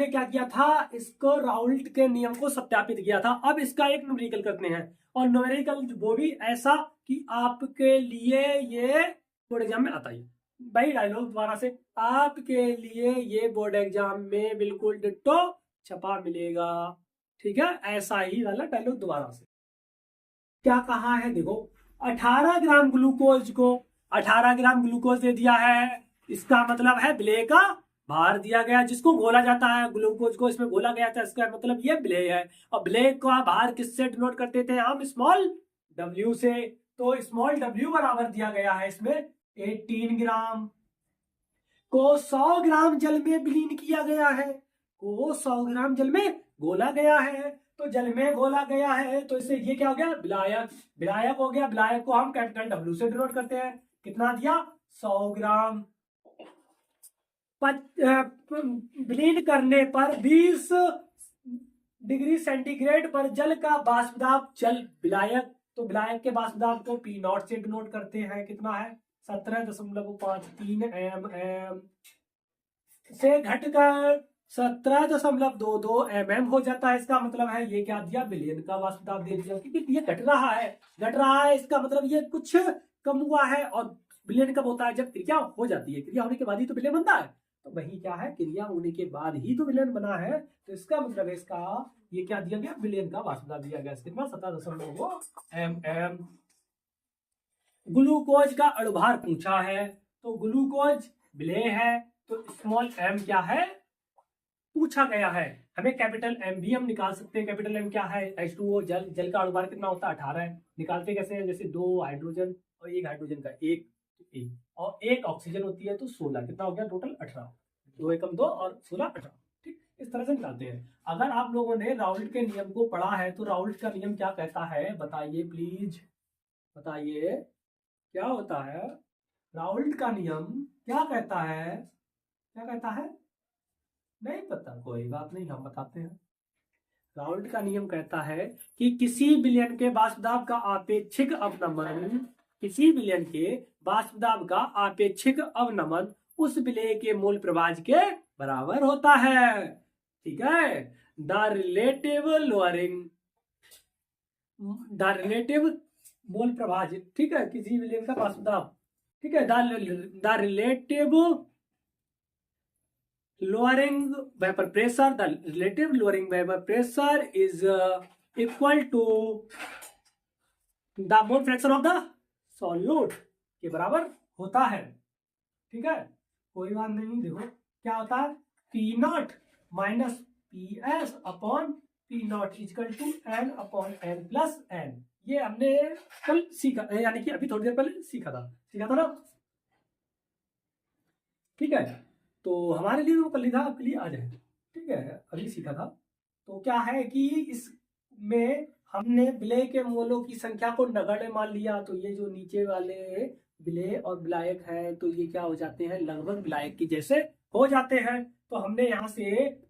हमने क्या किया था, इसको राउल्ट के नियम को सत्यापित किया था। अब इसका एक न्यूमेरिकल करते हैं, और न्यूमेरिकल वो भी ऐसा कि आपके लिए ये बोर्ड एग्जाम में आता है। भाई डायलॉग दोबारा से, आपके लिए ये बोर्ड एग्जाम में बिल्कुल डिट्टो छपा मिलेगा। ठीक है, ऐसा ही वाला डायलॉग दोबारा से। क्या कहा है देखो, 18 ग्राम ग्लूकोज को 18 ग्राम ग्लूकोज दे दिया है, इसका मतलब है विलेय का भार दिया गया, जिसको घोला जाता है, ग्लूकोज को इसमें घोला गया था, इसका मतलब ये विलेय है। और विलेय का भार किससे डिनोट करते थे हम, स्मॉल डब्ल्यू से। तो स्मॉल डब्ल्यू बराबर दिया गया है इसमें 18 ग्राम को 100 ग्राम जल में विलीन किया गया है, को 100 ग्राम जल में घोला गया है। तो जल में घोला गया है तो इससे ये क्या हो गया, विलायक। विलायक हो गया, विलायक को हम कैपिटल डब्ल्यू से डिनोट करते हैं। कितना दिया, 100 ग्राम। विलीन करने पर 20 डिग्री सेंटीग्रेड पर जल का वाष्प दाब, जल विलायक, तो विलायक के वाष्प दाब को पी नॉट से डिनोट करते हैं। कितना है, 17.53 mm से घटकर 17.22 mm हो जाता है। इसका मतलब है ये क्या दिया, बिलियन का वाष्प दाब दे दिया, क्योंकि ये घट रहा है, इसका मतलब ये कुछ कम हुआ है। और बिलियन कब होता है, जब क्रिया हो जाती है, क्रिया होने के बाद ही तो बिलियन बनता है। तो वही क्या है, क्रिया होने के बाद ही तो बिलियन बना है। तो इसका मतलब है, इसका ये क्या दिया गया, बिलियन का वाष्प दाब दिया गया। कितना, 17.2 mm। ग्लूकोज का अणुभार पूछा है, तो ग्लूकोज विलेय है, तो स्मॉल एम क्या है पूछा गया है। हमें कैपिटल एम भी हम निकाल सकते हैं। कैपिटल एम क्या है, H2O, जल। जल का अणुभार कितना होता है, 18 है। निकालते कैसे हैं, जैसे 2 हाइड्रोजन और 1 हाइड्रोजन का एक और 1 ऑक्सीजन होती है, तो 16। कितना हो गया टोटल, 18। 2 एकम 2 और 16 18। ठीक, इस तरह से निकालते हैं। अगर आप लोगों ने राउल्ट के नियम को पढ़ा है, तो राउल्ट का नियम क्या कहता है, बताइए प्लीज, बताइए क्या होता है। राउल्ट का नियम क्या कहता है, क्या कहता है, नहीं पता, कोई बात नहीं, हम बताते हैं। राउल्ट का नियम कहता है कि किसी विलयन के वाष्प दाब का आपेक्षिक अवनमन, किसी विलयन के वाष्प दाब का आपेक्षिक अवनमन उस विलेय के मूल प्रभाज के बराबर होता है। ठीक है, the relative lowering, the relative मूल प्रभाज, ठीक है, किसी विलयन का वाष्प दाब, ठीक है, the relative lowering vapor pressure, the relative lowering vapor pressure is equal to the mole fraction of the solute के बराबर होता है। ठीक है, कोई बात नहीं। देखो क्या होता है, P not minus p s upon p not equal to n upon n plus n. ये हमने कल सीखा, यानी कि अभी थोड़ी देर पहले सीखा था ना। ठीक है, तो हमारे लिए वो कल था, आपके लिए आज है। ठीक है, अभी सीखा था। तो क्या है कि इसमें हमने विलेय के मोलों की संख्या को नगण्य मान लिया। तो ये जो नीचे वाले विलेय और विलायक है, तो ये क्या हो जाते हैं, लगभग विलायक की जैसे हो जाते हैं। तो हमने यहाँ से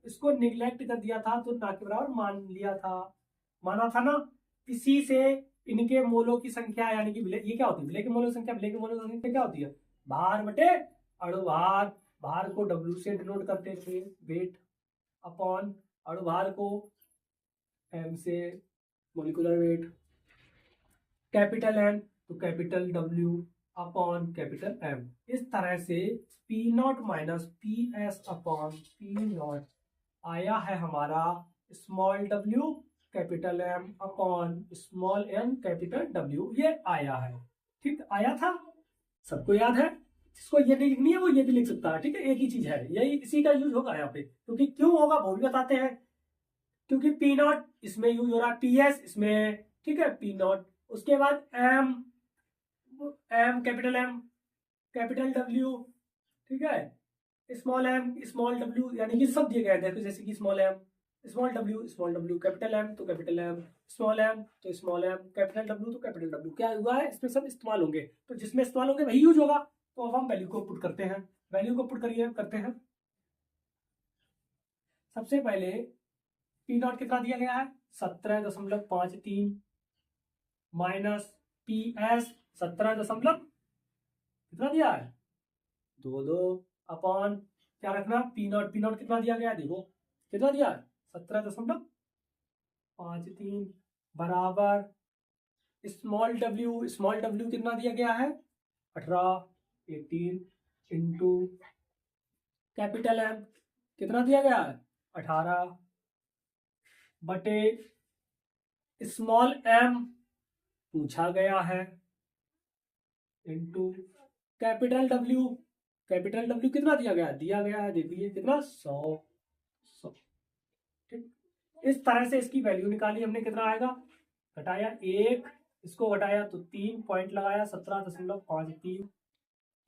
इसको निग्लेक्ट कर दिया था, तो ना के बराबर मान लिया था, माना था ना। इसी से इनके मोलों की संख्या, यानी कि ये क्या होती है, विलेय के मोलों की संख्या, विलेय के मोलों की संख्या क्या होती है, भार बटे अणुभार। भार को W से डिनोट करते थे, वेट, अपॉन अणुभार को M से, मोलिकुलर वेट। कैपिटल N तो capital W upon capital M। इस तरह से P not minus p s upon p not आया है हमारा small w capital M upon small m capital W। ये आया है, ठीक, आया था, सबको याद है। जिसको ये नहीं लिखनी है वो ये भी लिख सकता है। ठीक है, एक ही चीज है, यही इसी का यूज होगा यहाँ पे। क्योंकि क्यों होगा वो भी बताते हैं। क्योंकि पी नॉट इसमें यूज हो रहा है, पी एस इसमें, ठीक है, पी नॉट, उसके बाद एम, एम कैपिटल डब्ल्यू, ठीक है, स्मॉल एम स्मॉल डब्ल्यू, यानी कि सब दिए गए थे। जैसे कि स्मॉल एम स्मॉल डब्ल्यू, कैपिटल एम तो कैपिटल एम, स्मॉल एम तो स्मॉल एम, कैपिटल डब्ल्यू तो कैपिटल डब्ल्यू। क्या हुआ है, इसमें सब इस्तेमाल होंगे, तो जिसमें इस्तेमाल होंगे वही यूज होगा। तो अब हम वैल्यू को पुट करते हैं, वैल्यू को पुट करते हैं। सबसे पहले पी नॉट कितना दिया गया है, 17.53 माइनस पी एस 17 कितना दिया है, 22 अपॉन क्या रखना, पी नॉट कितना दिया गया है, देखो कितना दिया है 17.53 बराबर स्मॉल डब्ल्यू कितना दिया गया है 18 इंटू कैपिटल एम कितना दिया गया है 18 बटे स्मॉल एम पूछा गया है इंटू कैपिटल डब्ल्यू कितना दिया गया है देखिए कितना 100 ठीक। इस तरह से इसकी वैल्यू निकाली हमने कितना आएगा घटाया 1 इसको घटाया तो 3 पॉइंट लगाया 17.53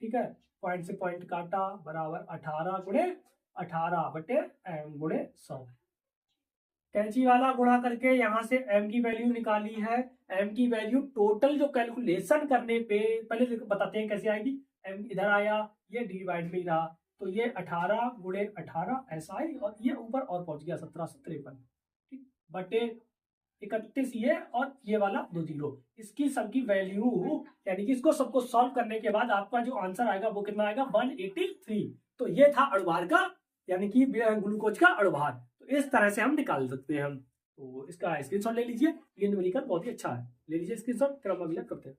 ठीक है पॉइंट से पॉइंट काटा बराबर 18 बटे एम गुणे 100 कैंची वाला गुणा करके यहाँ से m की वैल्यू निकाली है m की वैल्यू टोटल जो कैलकुलेशन करने पे पहले बताते हैं कैसे आएगी m इधर आया ये डिवाइड में ही रहा तो ये 18 गुणे 18 ऐसा आई और ये ऊपर और पहुंच गया 1753 ठीक बटे 31 ये और ये वाला 2 जीरो इसकी सबकी वैल्यू यानी कि इसको सबको सॉल्व करने के बाद आपका जो आंसर आएगा वो कितना आएगा 183 तो ये था अणुभार का यानी कि ग्लूकोज का अणुभार तो इस तरह से हम निकाल सकते हैं हम तो इसका स्क्रीनशॉट ले लीजिए ये न्यूमेरिकल बहुत ही अच्छा है ले लीजिए स्क्रीनशॉट फिर हम अगला करते हैं।